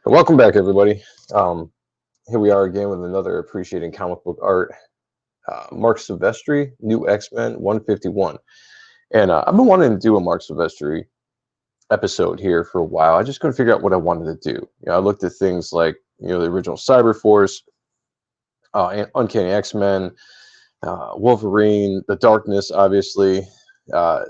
And welcome back, everybody. Here we are again with another appreciating comic book art. Marc Silvestri, New X-Men 151. And I've been wanting to do a Marc Silvestri episode here for a while. I just couldn't figure out what I wanted to do. I looked at things like, the original Cyberforce, Uncanny X-Men, Wolverine, The Darkness, obviously. Uh,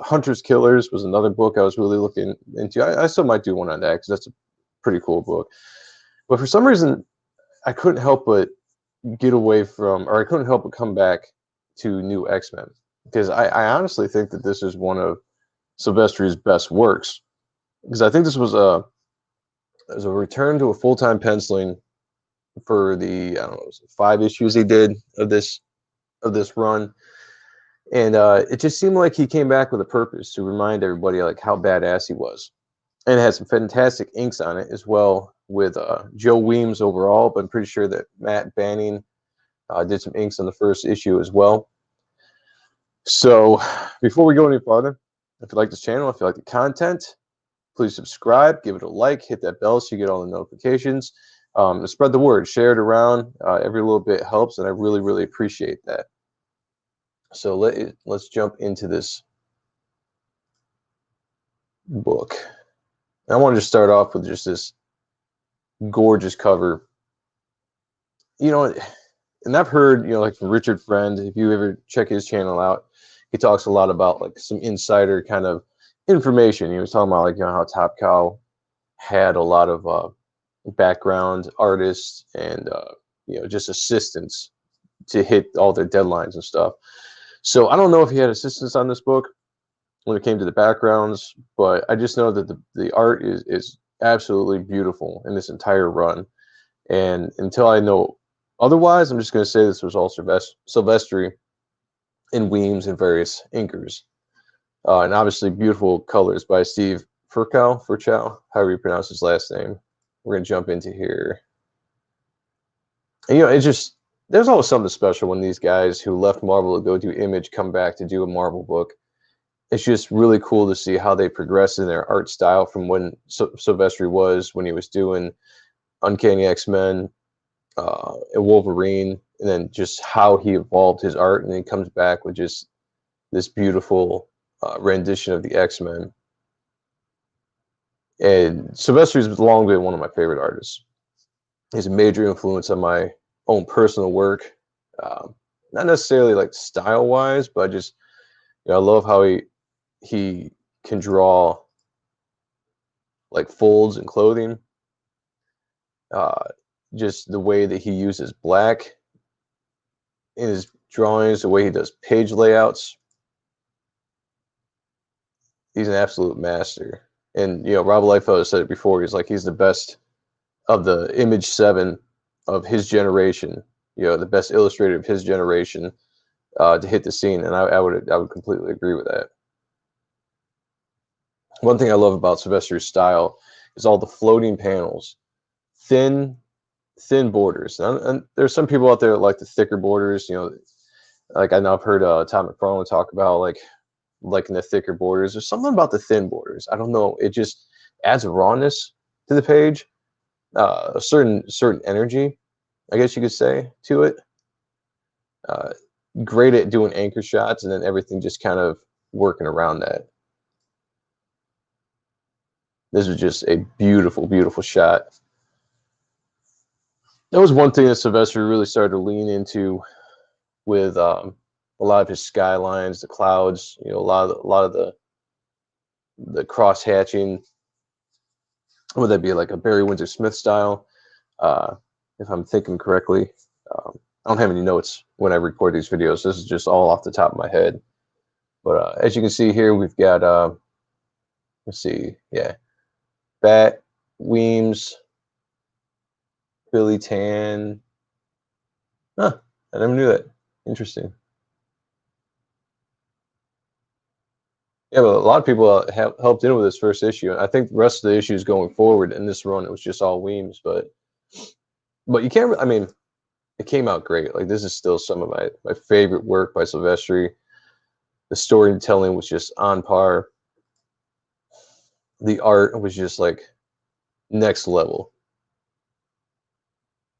Hunter's Killers was another book I was really looking into. I still might do one on that because that's a pretty cool book. But for some reason, I couldn't help but get away from, or I couldn't help but come back to New X-Men because I honestly think that this is one of Silvestri's best works, because I think this was as a return to a full-time penciling for the, I don't know, 5 issues he did of this run. And it just seemed like he came back with a purpose to remind everybody like how badass he was. And it had some fantastic inks on it as well, with Joe Weems overall, but I'm pretty sure that Matt Banning did some inks on the first issue as well. So before we go any farther, if you like this channel, if you like the content, please subscribe, give it a like, hit that bell so you get all the notifications. Spread the word, share it around. Every little bit helps, and I really, really appreciate that. So let's jump into this book. I want to just start off with just this gorgeous cover. And I've heard, like from Richard Friend, if you ever check his channel out, he talks a lot about like some insider kind of information. He was talking about like, how Top Cow had a lot of background artists and, just assistants to hit all their deadlines and stuff. So I don't know if he had assistants on this book when it came to the backgrounds, but I just know that the art is absolutely beautiful in this entire run. And until I know otherwise, I'm just going to say this was all Silvestri and Weems and various inkers. And obviously beautiful colors by Steve Furchow, however you pronounce his last name. We're going to jump into here. And, it's just, there's always something special when these guys who left Marvel to go do Image come back to do a Marvel book. It's just really cool to see how they progress in their art style from when Silvestri was, when he was doing Uncanny X-Men, and Wolverine, and then just how he evolved his art, and then he comes back with just this beautiful rendition of the X-Men. And Silvestri's long been one of my favorite artists. He's a major influence on my own personal work, not necessarily like style-wise, but just I love how he can draw like folds in clothing. Just the way that he uses black in his drawings, the way he does page layouts. He's an absolute master. And, Rob Liefeld said it before. He's like, he's the best of the Image 7 of his generation, the best illustrator of his generation to hit the scene. And I would completely agree with that. One thing I love about Silvestri's style is all the floating panels, thin borders. And there's some people out there that like the thicker borders, like I know I've heard Tom McFarlane talk about liking the thicker borders. There's something about the thin borders. I don't know. It just adds a rawness to the page, a certain energy, I guess you could say, to it. Great at doing anchor shots, and then everything just kind of working around that. This was just a beautiful, beautiful shot. That was one thing that Silvestri really started to lean into with a lot of his skylines, the clouds, a lot of the cross hatching. Would that be like a Barry Windsor Smith style? If I'm thinking correctly. I don't have any notes when I record these videos. This is just all off the top of my head. But as you can see here, we've got, let's see, yeah, Bat, Weems, Billy Tan. Huh, I never knew that. Interesting. Yeah, but a lot of people have helped in with this first issue. I think the rest of the issues going forward in this run, it was just all Weems. But you can't, I mean, it came out great. Like, this is still some of my favorite work by Silvestri. The storytelling was just on par. The art was just like next level.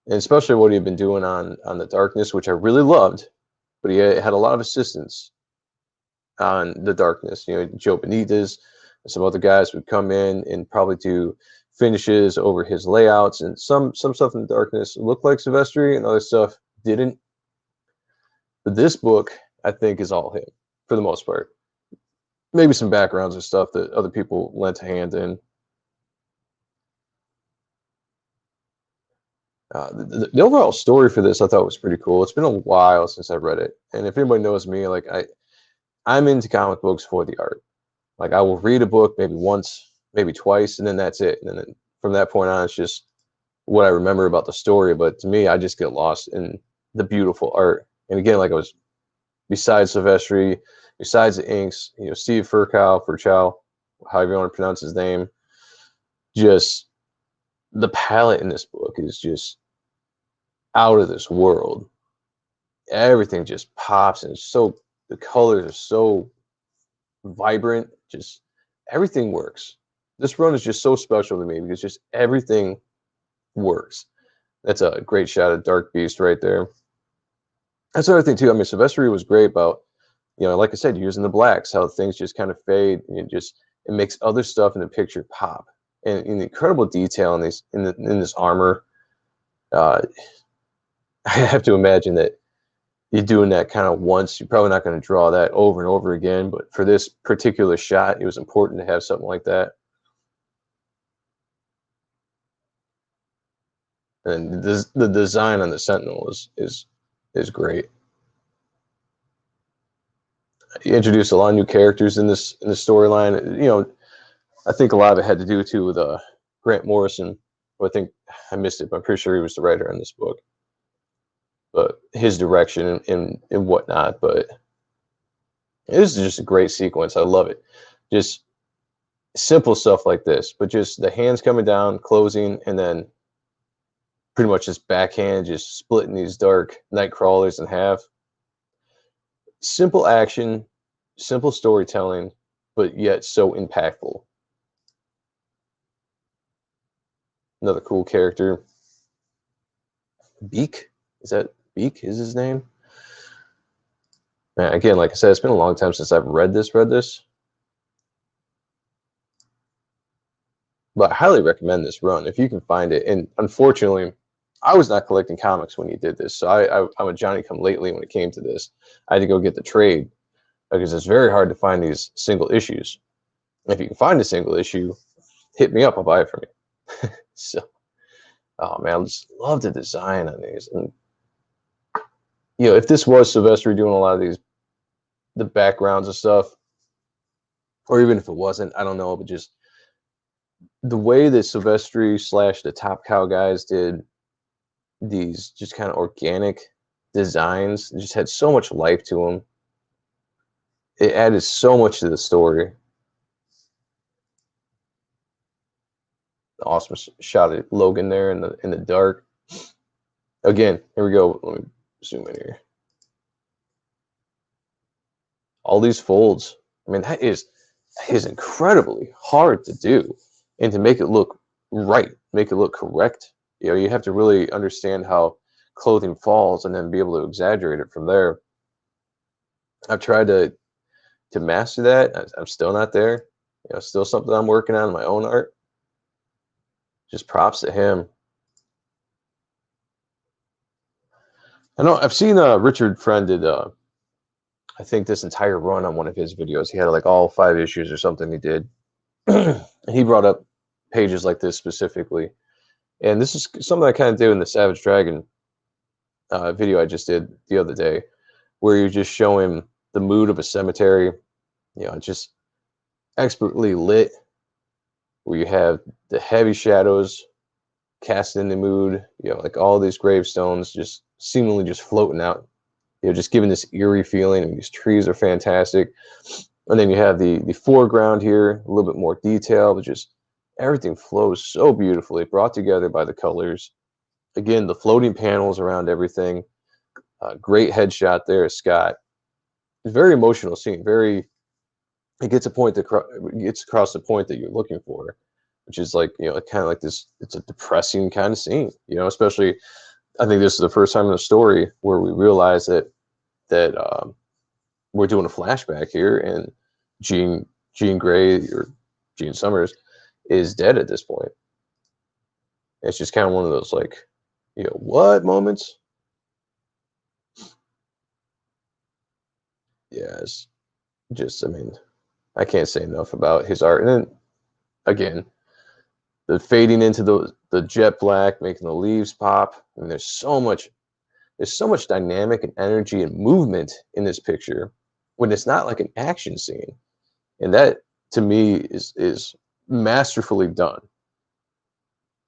And especially what he had been doing on the Darkness, which I really loved, but he had a lot of assistance on the Darkness. You know, Joe Benitez and some other guys would come in and probably do finishes over his layouts, and some stuff in the Darkness looked like Silvestri and other stuff didn't. But this book, I think, is all him for the most part. Maybe some backgrounds and stuff that other people lent a hand in. The overall story for this I thought was pretty cool. It's been a while since I read it, and if anybody knows me, like I'm into comic books for the art. Like I will read a book maybe once, maybe twice, and then that's it. And then from that point on, it's just what I remember about the story. But to me, I just get lost in the beautiful art. And again, like I was, besides Silvestri, besides the inks, you know, Steve Furchow, however you want to pronounce his name, just the palette in this book is just out of this world. Everything just pops, and it's so, the colors are so vibrant. Just everything works. This run is just so special to me because just everything works. That's a great shot of Dark Beast right there. That's another thing too. I mean, Silvestri was great about, you know, like I said, using the blacks, how things just kind of fade, and it makes other stuff in the picture pop, and in the incredible detail in these in this armor. I have to imagine that you're doing that kind of once, you're probably not going to draw that over and over again. But for this particular shot, it was important to have something like that. And the design on the Sentinel is great. You introduced a lot of new characters in this storyline. You know, I think a lot of it had to do too with Grant Morrison. Who I think I missed it, but I'm pretty sure he was the writer on this book. But his direction and whatnot. But this is just a great sequence. I love it. Just simple stuff like this, but just the hands coming down, closing, and then pretty much just backhand, just splitting these dark night crawlers in half. Simple action, simple storytelling, but yet so impactful. Another cool character. Beak? Is that Beak? Is his name? Man, again, like I said, it's been a long time since I've read this. But I highly recommend this run if you can find it. And unfortunately, I was not collecting comics when he did this, so I'm a Johnny-come-lately when it came to this. I had to go get the trade because it's very hard to find these single issues. If you can find a single issue, hit me up. I'll buy it from you. So, oh man, I just love the design on these. And you know, if this was Silvestri doing a lot of these, the backgrounds and stuff, or even if it wasn't, I don't know, but just the way that Silvestri / the Top Cow guys did these just kind of organic designs, it just had so much life to them. It added so much to the story. Awesome shot of Logan there in the dark. Again, here we go. Let me zoom in here. All these folds. I mean, that is incredibly hard to do, and to make it look right, make it look correct. You know, you have to really understand how clothing falls and then be able to exaggerate it from there. I've tried to master that. I'm still not there. You know, still something I'm working on in my own art. Just props to him. I know I've seen Richard Friend did I think this entire run on one of his videos. He had like all 5 issues or something he did. He brought up pages like this specifically. And this is something I kind of did in the Savage Dragon video I just did the other day, where you're just showing the mood of a cemetery, you know, just expertly lit, where you have the heavy shadows casting in the mood, you know, like all these gravestones just seemingly just floating out, you know, just giving this eerie feeling. And these trees are fantastic. And then you have the foreground here, a little bit more detail, but just everything flows so beautifully, brought together by the colors. Again, the floating panels around everything. Great headshot there, Scott. It's a very emotional scene. It gets across the point that you're looking for, which is like, you know, kind of like this, it's a depressing kind of scene, you know, especially I think this is the first time in the story where we realize that we're doing a flashback here, and Jean Grey, or Jean Summers, is dead at this point. It's just kind of one of those, like, you know, what moments? Yeah, it's just, I mean, I can't say enough about his art. And then again, the fading into the jet black, making the leaves pop. And there's so much dynamic and energy and movement in this picture when it's not like an action scene. And that, to me, is masterfully done.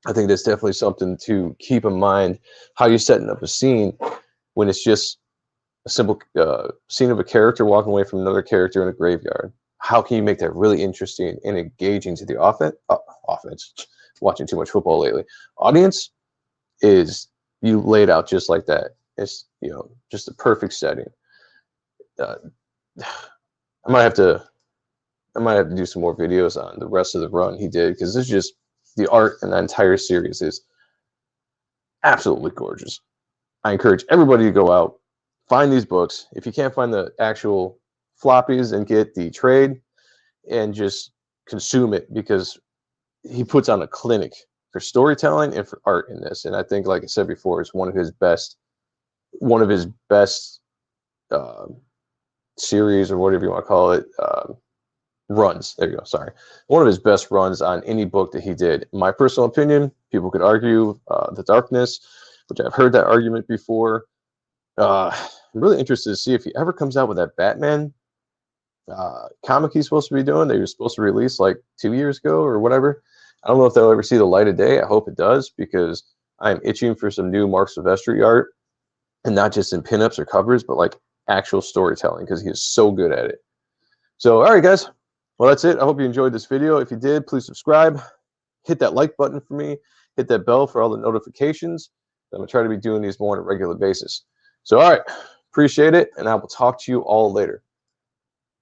I think that's definitely something to keep in mind, how you're setting up a scene when it's just a simple scene of a character walking away from another character in a graveyard. How can you make that really interesting and engaging to the offense? Watching too much football lately. Audience is, you laid out just like that. It's, you know, just the perfect setting. Uh, I might have to do some more videos on the rest of the run he did, because this is just, the art in the entire series is absolutely gorgeous. I encourage everybody to go out, find these books. If you can't find the actual floppies, and get the trade and just consume it, because he puts on a clinic for storytelling and for art in this. And I think, like I said before, it's one of his best series, or whatever you want to call it, runs. There you go. Sorry. One of his best runs on any book that he did. In my personal opinion, people could argue The Darkness, which I've heard that argument before. I'm really interested to see if he ever comes out with that Batman comic he's supposed to be doing. They were supposed to release like 2 years ago or whatever. I don't know if they'll ever see the light of day. I hope it does, because I'm itching for some new Marc Silvestri art, and not just in pinups or covers, but like actual storytelling, because he is so good at it. So, all right, guys. Well, that's it. I hope you enjoyed this video. If you did, please subscribe. Hit that like button for me. Hit that bell for all the notifications. I'm going to try to be doing these more on a regular basis. So, all right. Appreciate it, and I will talk to you all later.